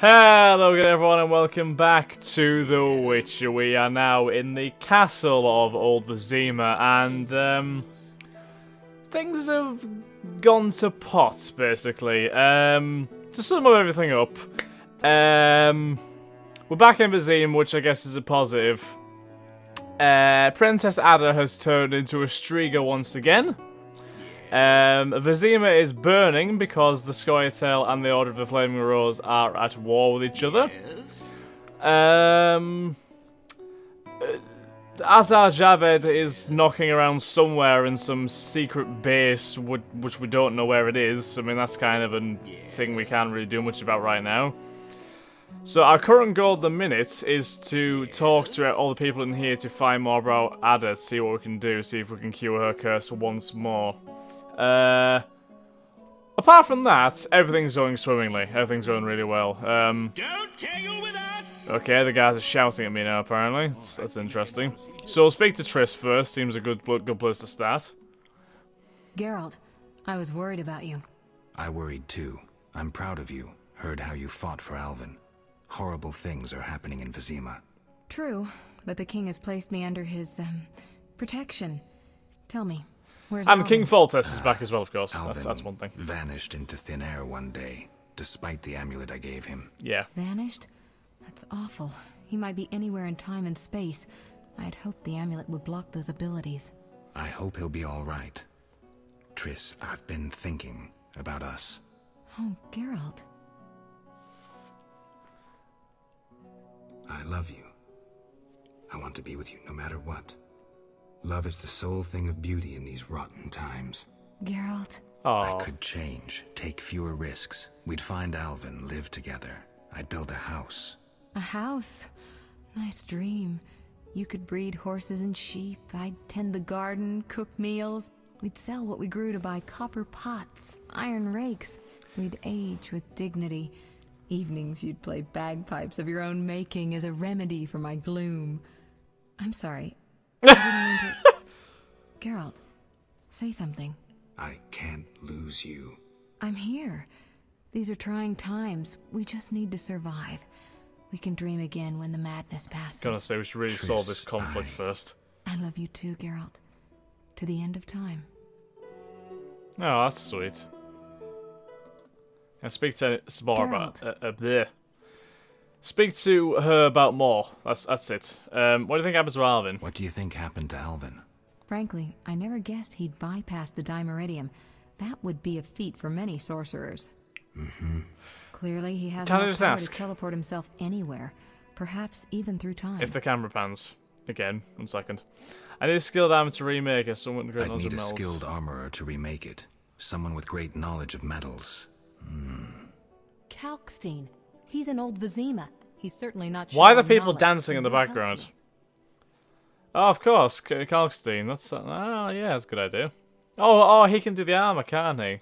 Hello again everyone and welcome back to The Witcher. We are now in the castle of Old Vizima and things have gone to pot basically. To sum everything up, we're back in Vizima, which I guess is a positive. Princess Ada has turned into a Striga once again. Vizima is burning because the Scoia'tael and the Order of the Flaming Rose are at war with each other. Azar Javed is knocking around somewhere in some secret base, which we don't know where it is. I mean, that's kind of a thing we can't really do much about right now. So our current goal at the minute is to talk to all the people in here to find more about Ada, see what we can do, see if we can cure her curse once more. Apart from that, everything's going swimmingly. Everything's going really well. Don't tangle with us! Okay, the guys are shouting at me now, apparently. That's interesting. So we'll speak to Triss first. Seems a good place to start. Geralt, I was worried about you. I worried too. I'm proud of you. Heard how you fought for Alvin. Horrible things are happening in Vizima. True, but the king has placed me under his, protection. Tell me, where's And Alvin? King Foltest is back as well, of course. Alvin That's one thing. vanished into thin air one day, despite the amulet I gave him. Yeah. Vanished? That's awful. He might be anywhere in time and space. I'd hoped the amulet would block those abilities. I hope he'll be all right. Triss, I've been thinking about us. Oh, Geralt. I love you. I want to be with you no matter what. Love is the sole thing of beauty in these rotten times. Geralt. I could change, take fewer risks. We'd find Alvin, live together. I'd build a house. A house? Nice dream. You could breed horses and sheep. I'd tend the garden, cook meals. We'd sell what we grew to buy copper pots, iron rakes. We'd age with dignity. Evenings you'd play bagpipes of your own making as a remedy for my gloom. I'm sorry. I didn't mean to... Geralt, say something. I can't lose you. I'm here. These are trying times. We just need to survive. We can dream again when the madness passes. Gonna say we should really solve this conflict first. I love you too, Geralt. To the end of time. Oh, that's sweet. Now speak to more about Speak to her about more. That's it. What do you think happens to Alvin? What do you think happened to Alvin? Frankly, I never guessed he'd bypass the Dimeridium. That would be a feat for many sorcerers. Clearly, he has enough power to teleport himself anywhere, perhaps even through time. If the camera pans again, 1 second. I need a skilled armor to remake it. Someone with great I'd knowledge need of a metals. skilled armorer to remake it. Someone with great knowledge of metals. Kalkstein. He's an old Vizima. He's certainly not. Why are the showing people knowledge, dancing in but the he'll help background? you. Oh, of course, Kalkstein. That's yeah, that's a good idea. Oh, he can do the armor, can't he?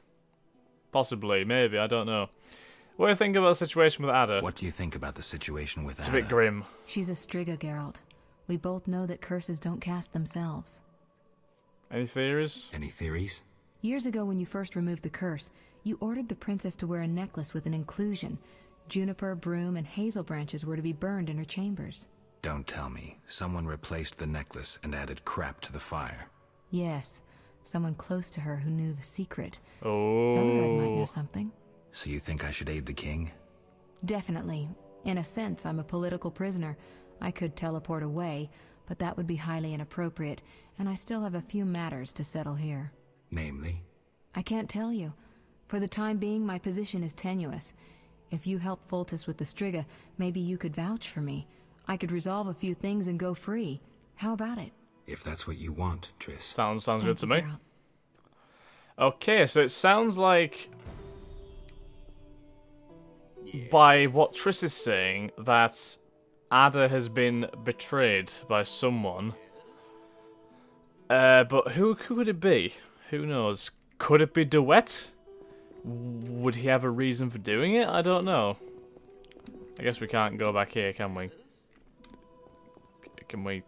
Possibly, maybe, I don't know. What do you think about the situation with Ada? What do you think about the situation with It's Ada? a bit grim. She's a Striga, Geralt. We both know that curses don't cast themselves. Any theories? Any theories? Years ago, when you first removed the curse, you ordered the princess to wear a necklace with an inclusion. Juniper, broom, and hazel branches were to be burned in her chambers. Don't tell me. Someone replaced the necklace and added crap to the fire. Yes, someone close to her who knew the secret. Oh. Bellered might know something. So you think I should aid the king? Definitely. In a sense, I'm a political prisoner. I could teleport away, but that would be highly inappropriate, and I still have a few matters to settle here. Namely? I can't tell you. For the time being, my position is tenuous. If you help Foltest with the Striga, maybe you could vouch for me. I could resolve a few things and go free. How about it? If that's what you want, Triss. Sounds good Thank to you, me. Geralt. Okay, so it sounds like, by what Triss is saying, that Ada has been betrayed by someone. But who could it be? Who knows? Could it be Duet? Would he have a reason for doing it? I don't know. I guess we can't go back here, can we? Can we?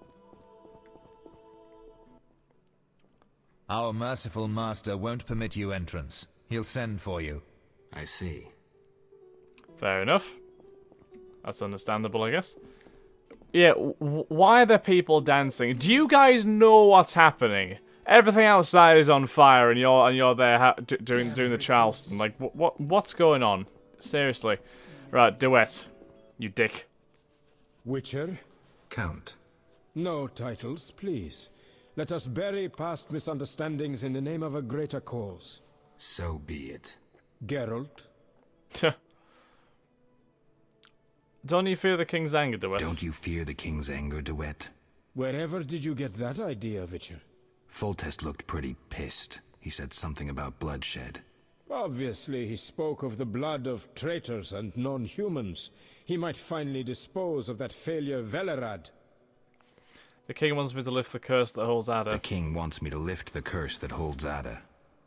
Our merciful master won't permit you entrance. He'll send for you. I see. Fair enough. That's understandable, I guess. Yeah, why are there people dancing? Do you guys know what's happening? Everything outside is on fire, and you're there doing the Charleston. Like, what's going on? Seriously. Right, duet. You dick. Witcher? Count. No titles, please. Let us bury past misunderstandings in the name of a greater cause. So be it. Geralt? Don't you fear the king's anger, duet? Don't you fear the king's anger, duet? Wherever did you get that idea, Witcher? Foltest looked pretty pissed. He said something about bloodshed. Obviously, he spoke of the blood of traitors and non-humans. He might finally dispose of that failure Velerad. The king wants me to lift the curse that holds Ada. The king wants me to lift the curse that holds Ada.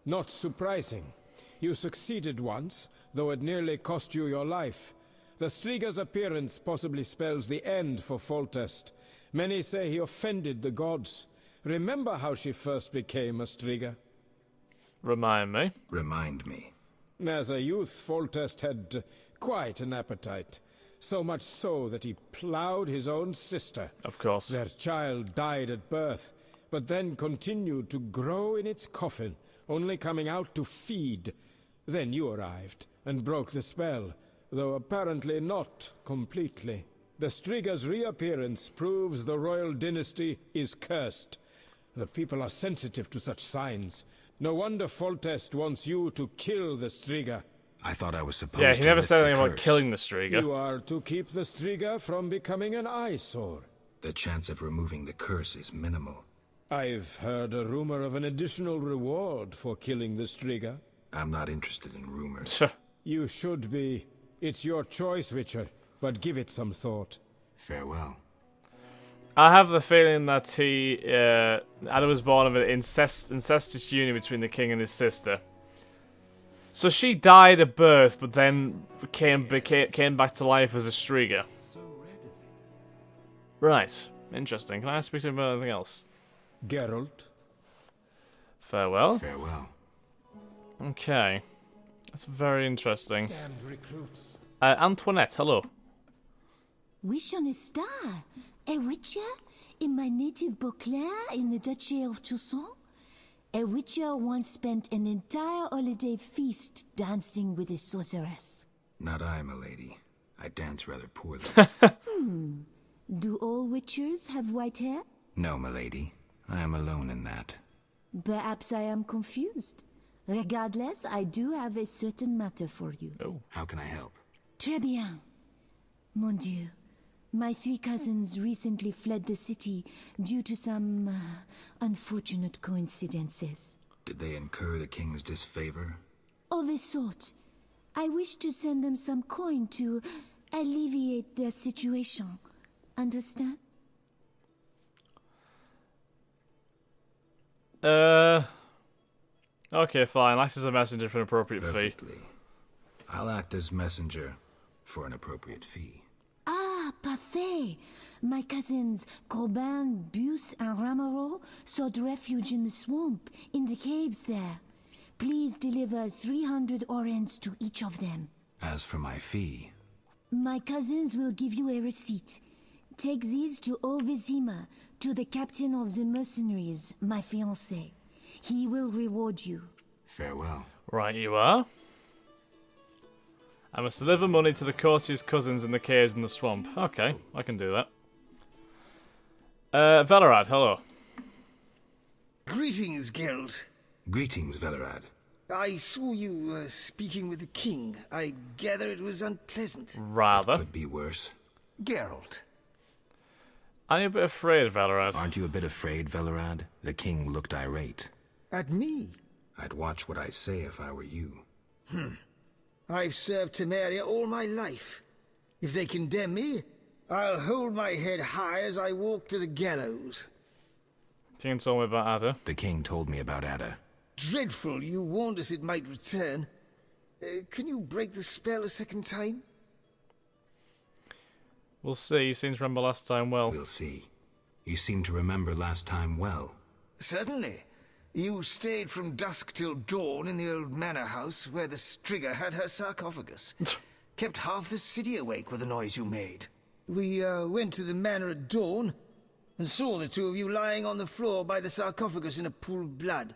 Not surprising. You succeeded once, though it nearly cost you your life. The Striga's appearance possibly spells the end for Foltest. Many say he offended the gods. Remember how she first became a Striga? Remind me. Remind me. As a youth, Foltest had quite an appetite. So much so that he ploughed his own sister. Of course. Their child died at birth, but then continued to grow in its coffin, only coming out to feed. Then you arrived, and broke the spell, though apparently not completely. The Striga's reappearance proves the royal dynasty is cursed. The people are sensitive to such signs. No wonder Foltest wants you to kill the Striga. I thought I was supposed Yeah, to he never lift said the anything about curse. killing the Striga. You are to keep the Striga from becoming an eyesore. The chance of removing the curse is minimal. I've heard a rumor of an additional reward for killing the Striga. I'm not interested in rumors. You should be. It's your choice, Witcher, but give it some thought. Farewell. I have the feeling that Ada was born of an incestuous union between the king and his sister. So she died at birth, but then came back to life as a Striga. Right, interesting. Can I speak to him about anything else? Geralt? Farewell. Farewell. Okay, that's very interesting. Damned recruits. Antoinette, hello. Wish on a star? A witcher? In my native Beauclair in the Duchy of Toussaint? A witcher once spent an entire holiday feast dancing with a sorceress. Not I, milady. I dance rather poorly. Do all witchers have white hair? No, milady. I am alone in that. Perhaps I am confused. Regardless, I do have a certain matter for you. Oh. How can I help? Très bien. Mon Dieu. My 3 cousins recently fled the city due to some unfortunate coincidences. Did they incur the king's disfavor? Of a sort. I wish to send them some coin to alleviate their situation. Understand? Okay, fine. Act as a messenger for an appropriate fee. Perfectly. I'll act as messenger for an appropriate fee. Ah, parfait! My cousins Corbin, Buse, and Ramiro sought refuge in the swamp, in the caves there. Please deliver 300 orens to each of them. As for my fee, My cousins will give you a receipt. Take these to Ovizima, to the captain of the mercenaries, my fiancé. He will reward you. farewell. Right, you are. I must deliver money to the courtier's cousins in the caves in the swamp. Okay, I can do that. Velerad, hello. Greetings, Geralt. Greetings, Velerad. I saw you speaking with the king. I gather it was unpleasant. Rather. Could be worse. Geralt. I'm a bit afraid, Velerad. Aren't you a bit afraid, Velerad? The king looked irate. At me? I'd watch what I say if I were you. I've served Temeria all my life. If they condemn me, I'll hold my head high as I walk to the gallows. King told me about Ada. The king told me about Ada. Dreadful, you warned us it might return. Can you break the spell a second time? We'll see. You seem to remember last time well. We'll see. You seem to remember last time well. Certainly. You stayed from dusk till dawn in the old manor house where the Striga had her sarcophagus. Kept half the city awake with the noise you made. We went to the manor at dawn and saw the two of you lying on the floor by the sarcophagus in a pool of blood.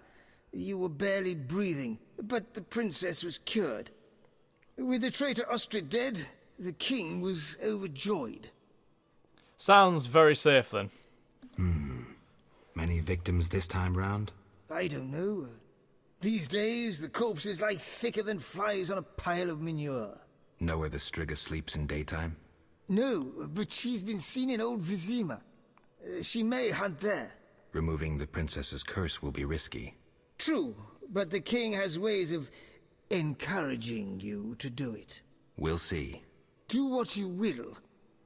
You were barely breathing, but the princess was cured. With the traitor Ostrid dead, the king was overjoyed. Sounds very safe then. Many victims this time round? I don't know. These days, the corpses lie thicker than flies on a pile of manure. Know where the Striga sleeps in daytime? No, but she's been seen in Old Vizima. She may hunt there. Removing the princess's curse will be risky. True, but the king has ways of encouraging you to do it. We'll see. Do what you will,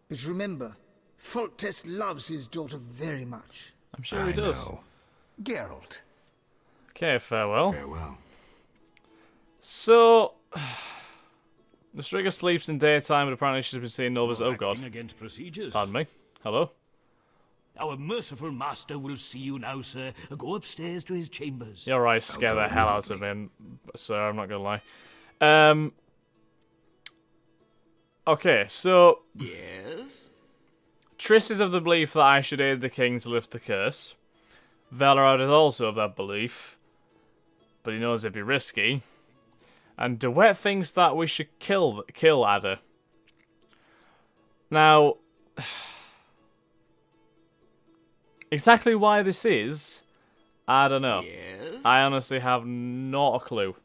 but remember, Foltest loves his daughter very much. I'm sure he does. Know. Geralt. Okay, farewell. Farewell. So, the Striga sleeps in daytime, but apparently she's been seeing Nova's. Oh god. Acting against procedures. Pardon me. Hello? Our merciful master will see you now, sir. Go upstairs to his chambers. You're right, scare go the hell out of immediately. me, sir, I'm not gonna lie. Okay, so Yes? Triss is of the belief that I should aid the king to lift the curse. Valerad is also of that belief, but he knows it'd be risky. And DeWet thinks that we should kill Ada. Now, exactly why this is, I don't know. Yes? I honestly have not a clue.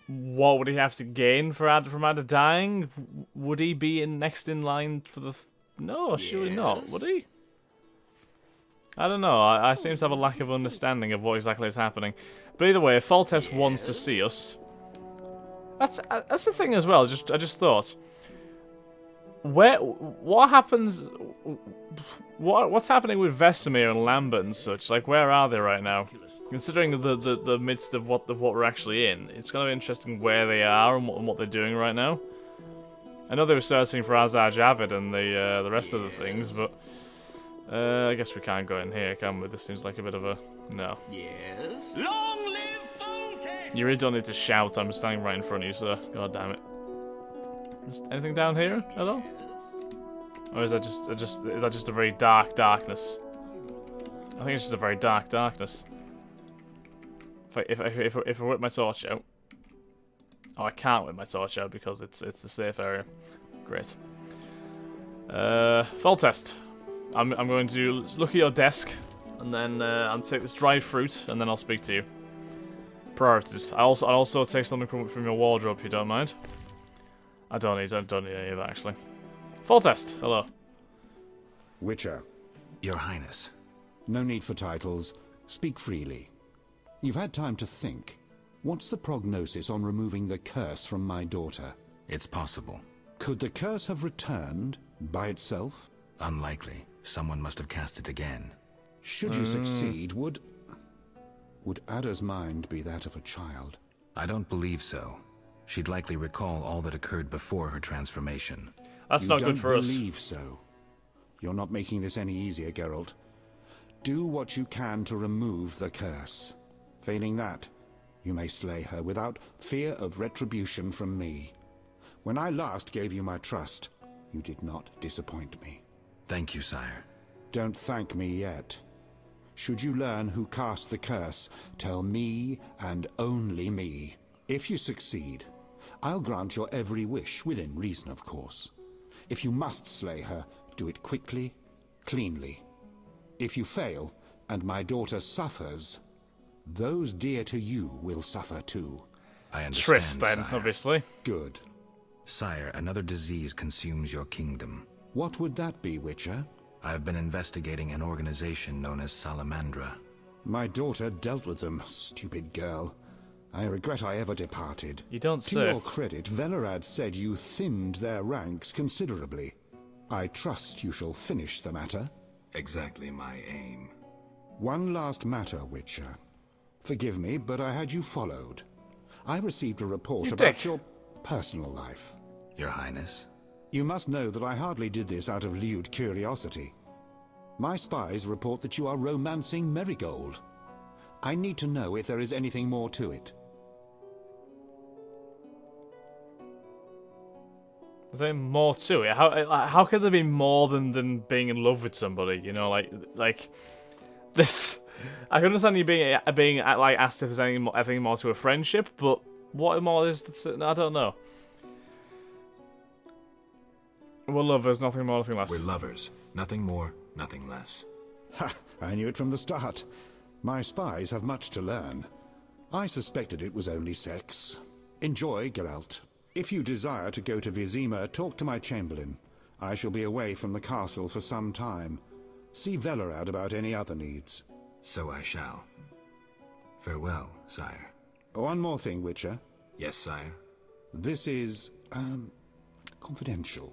What would he have to gain from Ada dying? Would he be next in line for the... No, surely not. Yes. Would he? I don't know. I seem to have a lack of understanding of what exactly is happening. But either way, if Foltest wants to see us... That's the thing as well. I just thought... What happens... What's happening with Vesemir and Lambert and such? Like, where are they right now? Considering the midst of what we're actually in, it's gonna be interesting where they are and what they're doing right now. I know they were searching for Azar Javid and the rest of the things, but I guess we can't go in here, can we? This seems like a bit of a no. Yes? Long live Foltest! You really don't need to shout. I'm standing right in front of you, sir. God damn it. Anything down here at all? Or is that just a very dark darkness? I think it's just a very dark darkness. If I whip my torch out, oh, I can't whip my torch out because it's a safe area. Great. Foltest. I'm going to look at your desk and then I'll take this dried fruit and then I'll speak to you. Priorities. I'll also take something from your wardrobe if you don't mind. I don't need any of that actually. Foltest, hello. Witcher. Your Highness. No need for titles. Speak freely. You've had time to think. What's the prognosis on removing the curse from my daughter? It's possible. Could the curse have returned by itself? Unlikely. Someone must have cast it again. Should you succeed, would Ada's mind be that of a child? I don't believe so. She'd likely recall all that occurred before her transformation. That's not good for us. You don't believe so. You're not making this any easier, Geralt. Do what you can to remove the curse. Failing that, you may slay her without fear of retribution from me. When I last gave you my trust, you did not disappoint me. Thank you, sire. Don't thank me yet. Should you learn who cast the curse, tell me and only me. If you succeed, I'll grant your every wish, within reason, of course. If you must slay her, do it quickly, cleanly. If you fail, and my daughter suffers, those dear to you will suffer too. I understand, Triss, then, sire. obviously. Good. Sire, another disease consumes your kingdom. What would that be, Witcher? I have been investigating an organization known as Salamandra. My daughter dealt with them, stupid girl. I regret I ever departed. You don't To say. your credit, Velerad said you thinned their ranks considerably. I trust you shall finish the matter. Exactly my aim. One last matter, Witcher. Forgive me, but I had you followed. I received a report You about dick. your personal life. Your Highness? You must know that I hardly did this out of lewd curiosity. My spies report that you are romancing Marigold. I need to know if there is anything more to it. Is there more to it? How could there be more than being in love with somebody? You know, like this. I can understand you being like asked if there's anything more to a friendship, but what more is that? I don't know. We're lovers, nothing more, nothing less. We're lovers. Nothing more, nothing less. Ha! I knew it from the start. My spies have much to learn. I suspected it was only sex. Enjoy, Geralt. If you desire to go to Vizima, talk to my chamberlain. I shall be away from the castle for some time. See Velerad about any other needs. So I shall. Farewell, sire. One more thing, Witcher. Yes, sire. This is, confidential.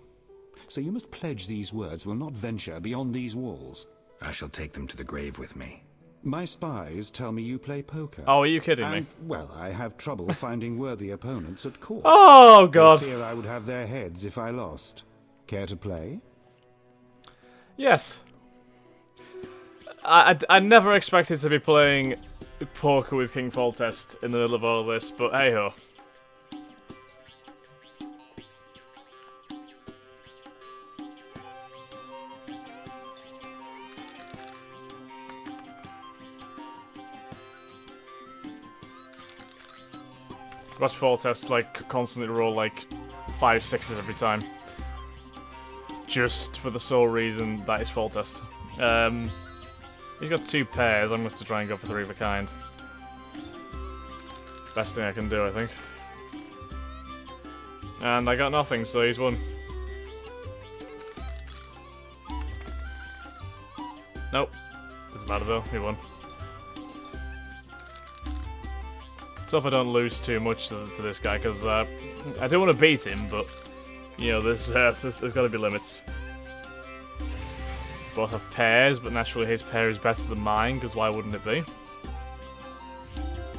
So you must pledge these words will not venture beyond these walls. I shall take them to the grave with me. My spies tell me you play poker. Oh, are you kidding me? Well, I have trouble finding worthy opponents at court. Oh, God. I fear I would have their heads if I lost. Care to play? Yes. I never expected to be playing poker with King Foltest in the middle of all this, but hey-ho. Watch Foltest like constantly roll like 5 6s every time. Just for the sole reason that is Foltest. He's got 2 pairs, I'm going to have to try and go for 3 of a kind. Best thing I can do, I think. And I got nothing, so he's won. Nope. Doesn't matter though, he won. So if I don't lose too much to this guy, because I don't want to beat him, but, you know, there's got to be limits. Both have pairs, but naturally his pair is better than mine, because why wouldn't it be?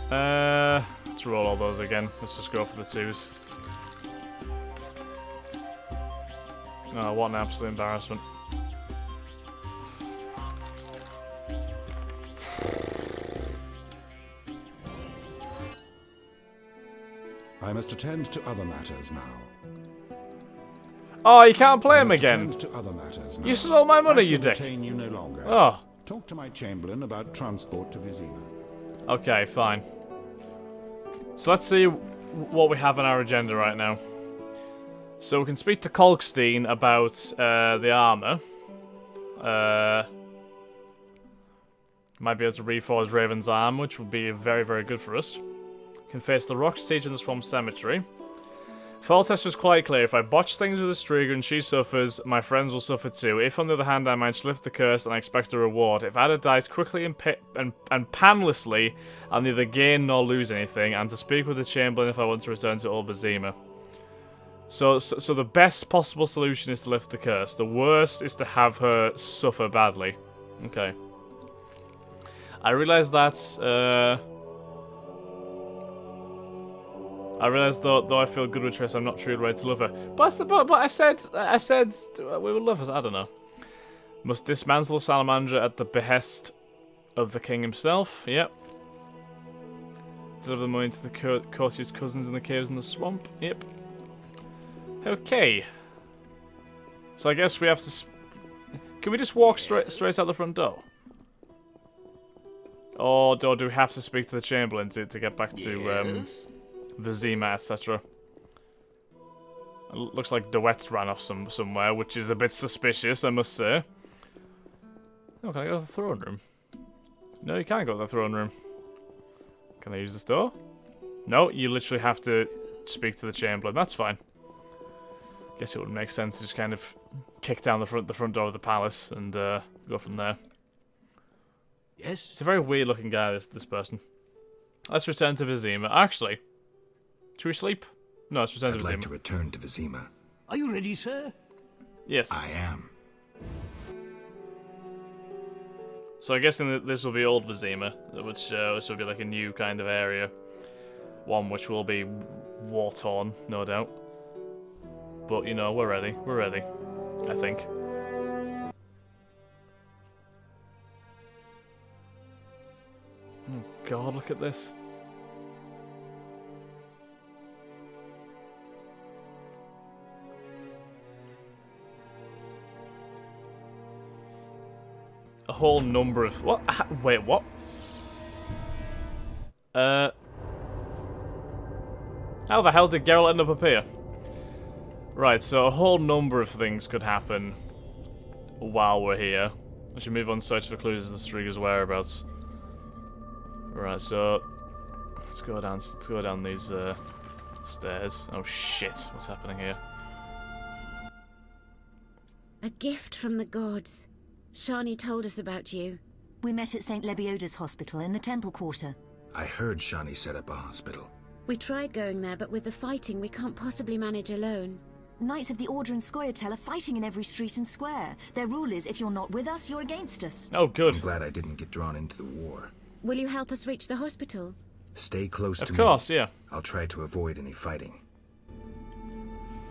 Let's roll all those again. Let's just go for the 2s. Oh, what an absolute embarrassment. I must attend to other matters now. Oh, you can't play him again. Attend to other matters now. You stole my money, I shall you dick. detain you no longer. Oh. Talk to my chamberlain about transport to Vizima. Okay, fine. So let's see what we have on our agenda right now. So we can speak to Kalkstein about the armor. Might be able to reforge Raven's arm, which would be very, very good for us. Can face the rock siege in the Swamp Cemetery. Foltest was quite clear. If I botch things with Astriga and she suffers, my friends will suffer too. If, on the other hand, I manage to lift the curse and I expect a reward. If Ada dies quickly and panlessly, I'll neither gain nor lose anything. And to speak with the Chamberlain if I want to return to Old Vizima. So the best possible solution is to lift the curse. The worst is to have her suffer badly. Okay. I realise that's... I realise though I feel good with Triss, I'm not truly ready to love her. But I said we were lovers. I don't know. Must dismantle Salamandra at the behest of the king himself. Yep. Deliver the money to the courtier's cousins in the caves in the swamp. Yep. Okay. So I guess we have to. Can we just walk straight out the front door? Or do we have to speak to the Chamberlain to get back to Vizima, etc.? Looks like Duet ran off somewhere, which is a bit suspicious, I must say. Oh, can I go to the throne room? No, you can't go to the throne room. Can I use this door? No, you literally have to speak to the Chamberlain. That's fine. Guess it would make sense to just kind of kick down the front door of the palace and go from there. Yes? It's a very weird looking guy, this person. Let's return to Vizima. Actually, should we sleep? No, let's return to Vizima. I'd like to return to Vizima. Are you ready, sir? Yes. I am. So I'm guessing that this will be Old Vizima, which will be like a new kind of area. One which will be war-torn, no doubt. But, you know, we're ready. We're ready. I think. Oh god, look at this. a whole number of... What? Wait, what? How the hell did Geralt end up here? Right, so a whole number of things could happen while we're here. I should move on to search for clues as the Striga's whereabouts. Right, so let's go down these stairs. Oh shit, what's happening here? A gift from the gods. Shani told us about you. We met at St. Lebioda's hospital in the Temple Quarter. I heard Shani set up a hospital. We tried going there, but with the fighting, we can't possibly manage alone. Knights of the Order and Scoia'tael are fighting in every street and square. Their rule is, if you're not with us, you're against us. Oh, good. I'm glad I didn't get drawn into the war. Will you help us reach the hospital? Stay close to me. Of course, yeah. I'll try to avoid any fighting.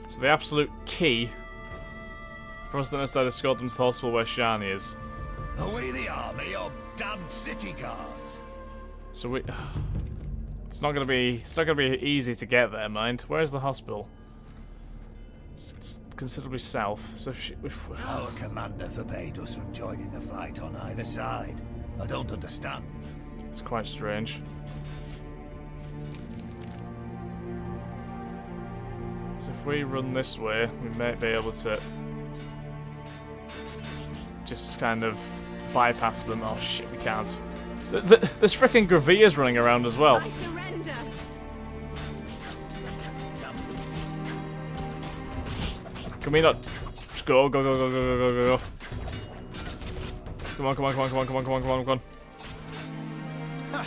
So the absolute key for us to decide to escort them to the hospital where Shani is. Are we the army or damned city guards? So we... It's not gonna be easy to get there, mind. Where's the hospital? It's considerably south, so if Our commander forbade us from joining the fight on either side. I don't understand. it's quite strange. So if we run this way, we might be able to just kind of bypass them. Oh shit, we can't. There's frickin' Graviers running around as well. I surrender! Can we not just go? Go. Come on. Ha!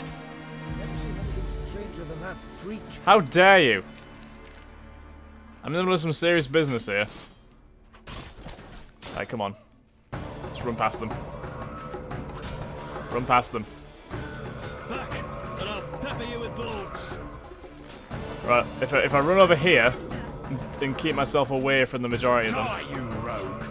Never seen anything stranger than that freak. How dare you? I'm in the middle of some serious business here. Right, come on. Let's run past them. Run past them. Back, and I'll pepper you with bullets. Right, if I run over here and keep myself away from the majority of them. Die, you rogue!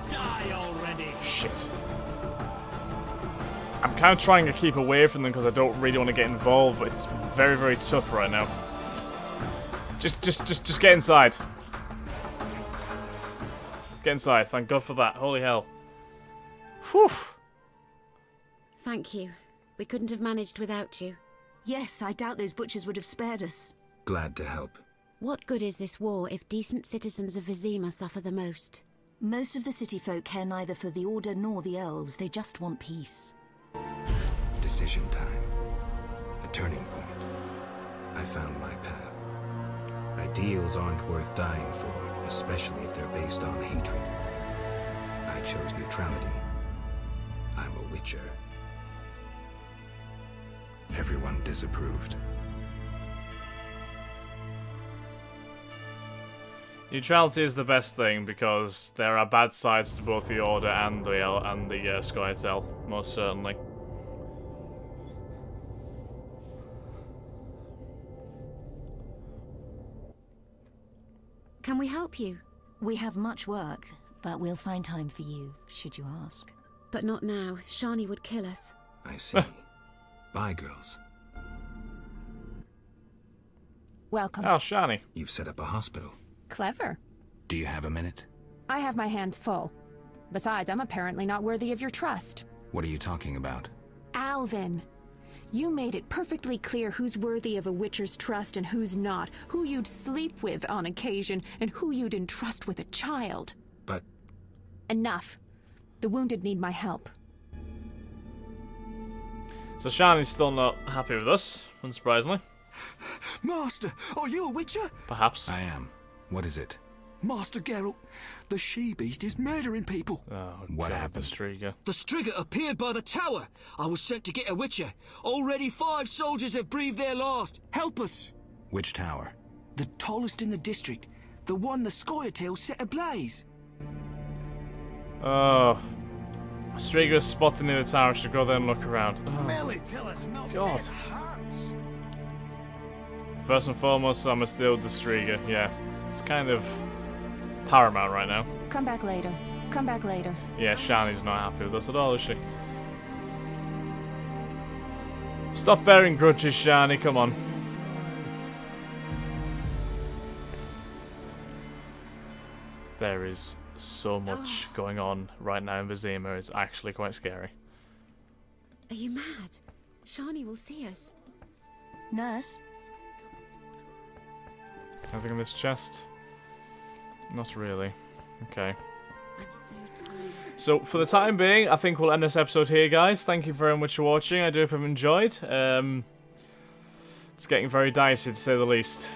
Die already. Shit. I'm kind of trying to keep away from them because I don't really want to get involved, but it's very, very tough right now. Just get inside. Get inside. Thank God for that. Holy hell. Whew. Thank you. We couldn't have managed without you. Yes, I doubt those butchers would have spared us. Glad to help. What good is this war if decent citizens of Vizima suffer the most? Most of the city folk care neither for the Order nor the elves. They just want peace. Decision time. A turning point. I found my path. Ideals aren't worth dying for, especially if they're based on hatred. I chose neutrality. I'm a witcher. Everyone disapproved. Neutrality is the best thing because there are bad sides to both the Order and the Scoia'tael, most certainly. Can we help you? We have much work, but we'll find time for you, should you ask. But not now. Shani would kill us. I see. Bye, girls. Welcome. Oh, Shani. You've set up a hospital. Clever. Do you have a minute? I have my hands full. Besides, I'm apparently not worthy of your trust. What are you talking about? Alvin, you made it perfectly clear who's worthy of a witcher's trust and who's not, who you'd sleep with on occasion, and who you'd entrust with a child. But... Enough. The wounded need my help. So Shani's still not happy with us, unsurprisingly. Master, are you a witcher? Perhaps. I am. What is it? Master Geralt, the she-beast is murdering people. Oh, What God, happened? the Striga. The Striga appeared by the tower. I was sent to get a witcher. Already 5 soldiers have breathed their last. Help us! Which tower? The tallest in the district. The one the Scoia'tael set ablaze. Oh. Striga's spotted near the tower. Should go there and look around. Oh, Merely tell us not God. their hearts. First and foremost, I'm gonna deal with the Striga. Yeah. It's kind of paramount right now. Come back later. Come back later. Yeah, Shani's not happy with us at all, is she? Stop bearing grudges, Shani, come on. There is so much going on right now in Vizima. It's actually quite scary. Are you mad? Shani will see us. Nurse? Anything in this chest? Not really. Okay. I'm so tired. So, for the time being, I think we'll end this episode here, guys. Thank you very much for watching. I do hope you've enjoyed. It's getting very dicey, to say the least.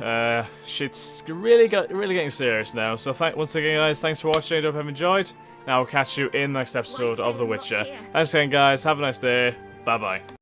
Shit's really getting serious now. So, once again, guys, thanks for watching. I do hope you've enjoyed. And I'll catch you in the next episode of The Witcher. Thanks again, guys. Have a nice day. Bye-bye.